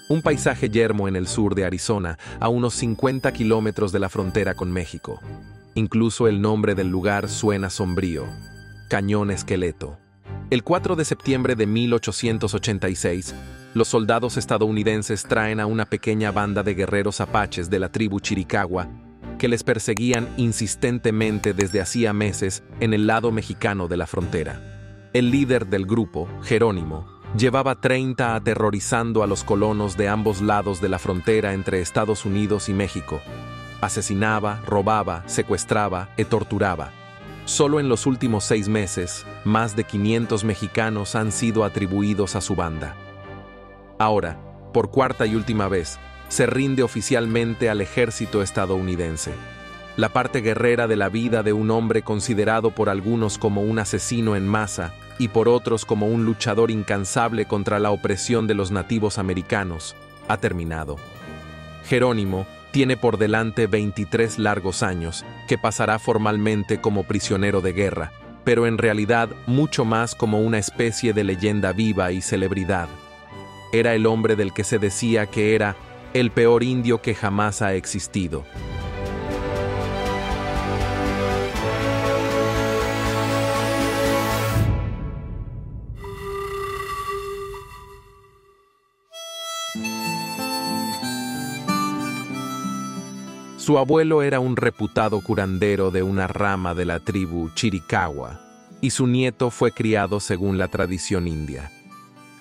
un paisaje yermo en el sur de Arizona, a unos 50 kilómetros de la frontera con México. Incluso el nombre del lugar suena sombrío: Cañón Esqueleto. El 4 de septiembre de 1886, los soldados estadounidenses traen a una pequeña banda de guerreros apaches de la tribu Chiricahua que les perseguían insistentemente desde hacía meses en el lado mexicano de la frontera. El líder del grupo, Jerónimo, llevaba 30 aterrorizando a los colonos de ambos lados de la frontera entre Estados Unidos y México. Asesinaba, robaba, secuestraba y torturaba. Solo en los últimos 6 meses, más de 500 mexicanos han sido atribuidos a su banda. Ahora, por cuarta y última vez, se rinde oficialmente al ejército estadounidense. La parte guerrera de la vida de un hombre considerado por algunos como un asesino en masa y por otros como un luchador incansable contra la opresión de los nativos americanos, ha terminado. Jerónimo tiene por delante 23 largos años, que pasará formalmente como prisionero de guerra, pero en realidad mucho más como una especie de leyenda viva y celebridad. Era el hombre del que se decía que era el peor indio que jamás ha existido. Su abuelo era un reputado curandero de una rama de la tribu Chiricahua, y su nieto fue criado según la tradición india.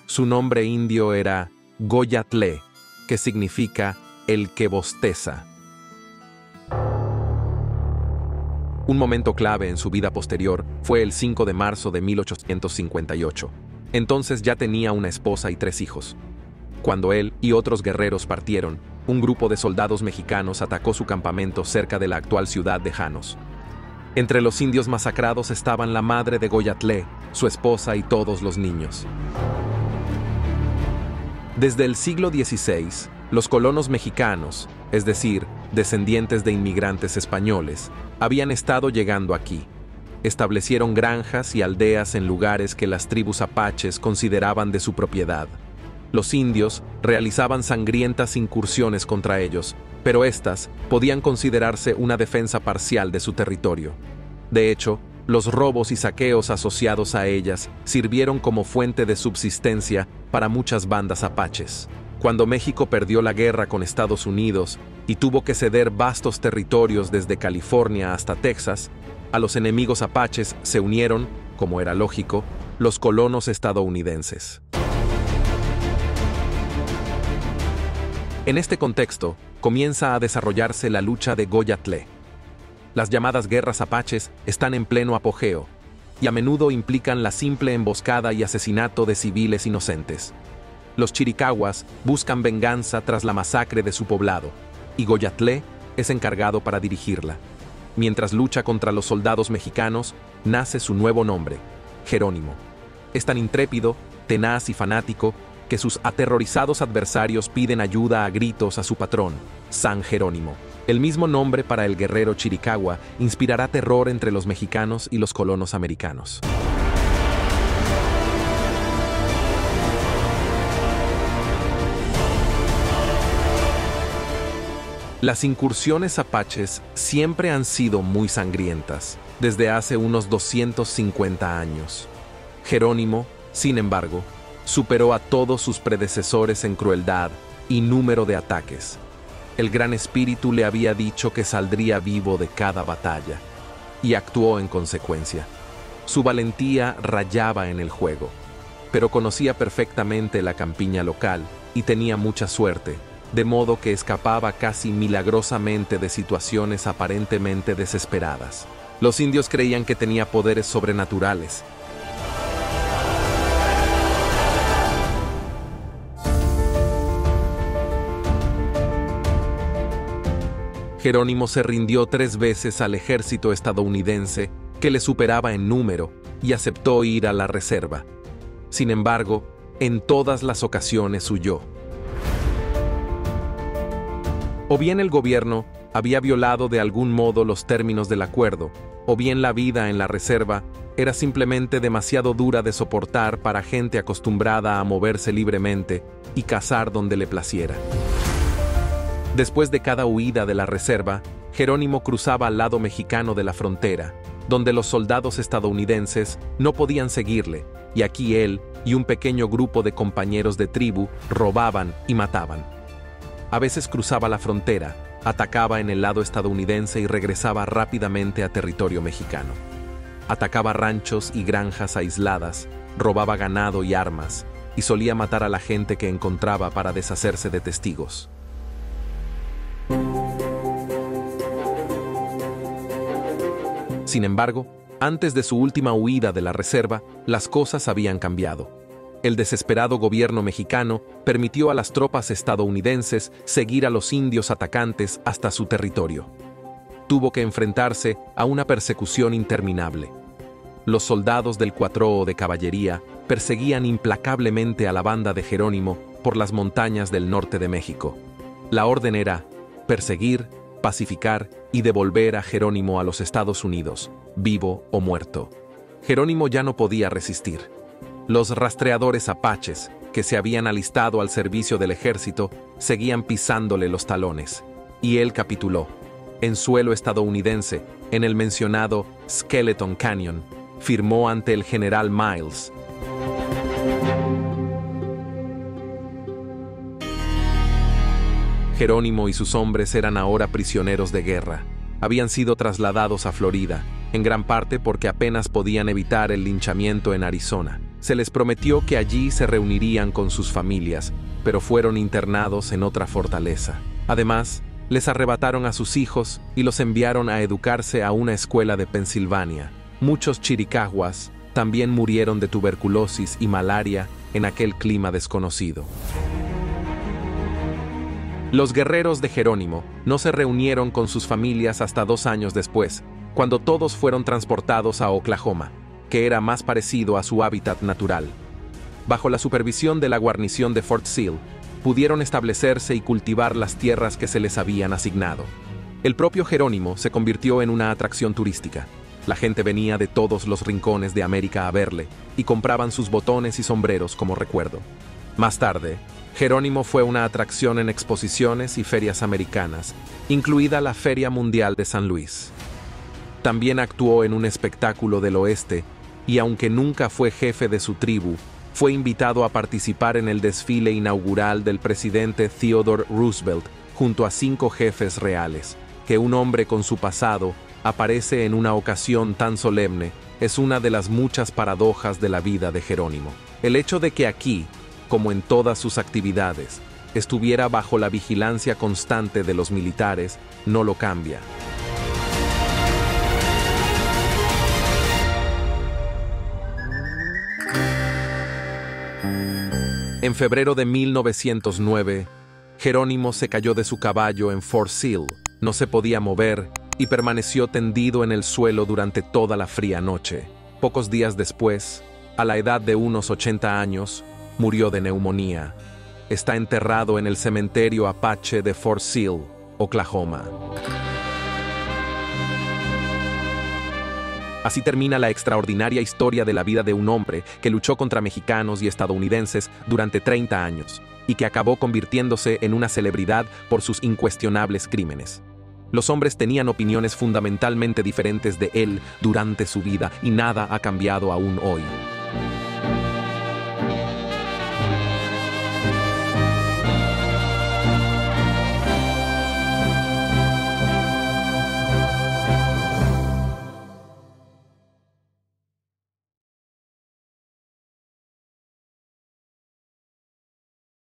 Su nombre indio era Goyatlé, que significa el que bosteza. Un momento clave en su vida posterior fue el 5 de marzo de 1858. Entonces ya tenía una esposa y 3 hijos. Cuando él y otros guerreros partieron, un grupo de soldados mexicanos atacó su campamento cerca de la actual ciudad de Janos. Entre los indios masacrados estaban la madre de Goyatlé, su esposa y todos los niños. Desde el siglo XVI, los colonos mexicanos, es decir, descendientes de inmigrantes españoles, habían estado llegando aquí. Establecieron granjas y aldeas en lugares que las tribus apaches consideraban de su propiedad. Los indios realizaban sangrientas incursiones contra ellos, pero estas podían considerarse una defensa parcial de su territorio. De hecho, los robos y saqueos asociados a ellas sirvieron como fuente de subsistencia para muchas bandas apaches. Cuando México perdió la guerra con Estados Unidos y tuvo que ceder vastos territorios desde California hasta Texas, a los enemigos apaches se unieron, como era lógico, los colonos estadounidenses. En este contexto, comienza a desarrollarse la lucha de Goyatlé. Las llamadas guerras apaches están en pleno apogeo, y a menudo implican la simple emboscada y asesinato de civiles inocentes. Los chiricahuas buscan venganza tras la masacre de su poblado, y Goyatlé es encargado para dirigirla. Mientras lucha contra los soldados mexicanos, nace su nuevo nombre, Jerónimo. Es tan intrépido, tenaz y fanático que sus aterrorizados adversarios piden ayuda a gritos a su patrón, San Jerónimo. El mismo nombre para el guerrero Chiricahua inspirará terror entre los mexicanos y los colonos americanos. Las incursiones apaches siempre han sido muy sangrientas, desde hace unos 250 años. Jerónimo, sin embargo, superó a todos sus predecesores en crueldad y número de ataques. El Gran Espíritu le había dicho que saldría vivo de cada batalla, y actuó en consecuencia. Su valentía rayaba en el juego, pero conocía perfectamente la campiña local y tenía mucha suerte, de modo que escapaba casi milagrosamente de situaciones aparentemente desesperadas. Los indios creían que tenía poderes sobrenaturales. Jerónimo se rindió 3 veces al ejército estadounidense, que le superaba en número, y aceptó ir a la reserva. Sin embargo, en todas las ocasiones huyó. O bien el gobierno había violado de algún modo los términos del acuerdo, o bien la vida en la reserva era simplemente demasiado dura de soportar para gente acostumbrada a moverse libremente y cazar donde le placiera. Después de cada huida de la reserva, Jerónimo cruzaba al lado mexicano de la frontera, donde los soldados estadounidenses no podían seguirle, y aquí él y un pequeño grupo de compañeros de tribu robaban y mataban. A veces cruzaba la frontera, atacaba en el lado estadounidense y regresaba rápidamente a territorio mexicano. Atacaba ranchos y granjas aisladas, robaba ganado y armas, y solía matar a la gente que encontraba para deshacerse de testigos. Sin embargo, antes de su última huida de la reserva, las cosas habían cambiado. El desesperado gobierno mexicano permitió a las tropas estadounidenses seguir a los indios atacantes hasta su territorio. Tuvo que enfrentarse a una persecución interminable. Los soldados del 4 de Caballería perseguían implacablemente a la banda de Jerónimo por las montañas del norte de México. La orden era perseguir, pacificar y devolver a Jerónimo a los Estados Unidos, vivo o muerto. Jerónimo ya no podía resistir. Los rastreadores apaches, que se habían alistado al servicio del ejército, seguían pisándole los talones, y él capituló. En suelo estadounidense, en el mencionado Skeleton Canyon, firmó ante el general Miles. Jerónimo y sus hombres eran ahora prisioneros de guerra. Habían sido trasladados a Florida, en gran parte porque apenas podían evitar el linchamiento en Arizona. Se les prometió que allí se reunirían con sus familias, pero fueron internados en otra fortaleza. Además, les arrebataron a sus hijos y los enviaron a educarse a una escuela de Pensilvania. Muchos chiricahuas también murieron de tuberculosis y malaria en aquel clima desconocido. Los guerreros de Jerónimo no se reunieron con sus familias hasta 2 años después, cuando todos fueron transportados a Oklahoma, que era más parecido a su hábitat natural. Bajo la supervisión de la guarnición de Fort Sill, pudieron establecerse y cultivar las tierras que se les habían asignado. El propio Jerónimo se convirtió en una atracción turística. La gente venía de todos los rincones de América a verle y compraban sus botones y sombreros como recuerdo. Más tarde, Jerónimo fue una atracción en exposiciones y ferias americanas, incluida la Feria Mundial de San Luis. También actuó en un espectáculo del oeste y, aunque nunca fue jefe de su tribu, fue invitado a participar en el desfile inaugural del presidente Theodore Roosevelt junto a 5 jefes reales. Que un hombre con su pasado aparece en una ocasión tan solemne es una de las muchas paradojas de la vida de Jerónimo. El hecho de que aquí, como en todas sus actividades, estuviera bajo la vigilancia constante de los militares, no lo cambia. En febrero de 1909, Jerónimo se cayó de su caballo en Fort Sill, no se podía mover y permaneció tendido en el suelo durante toda la fría noche. Pocos días después, a la edad de unos 80 años, murió de neumonía. Está enterrado en el cementerio Apache de Fort Sill, Oklahoma. Así termina la extraordinaria historia de la vida de un hombre que luchó contra mexicanos y estadounidenses durante 30 años y que acabó convirtiéndose en una celebridad por sus incuestionables crímenes. Los hombres tenían opiniones fundamentalmente diferentes de él durante su vida y nada ha cambiado aún hoy.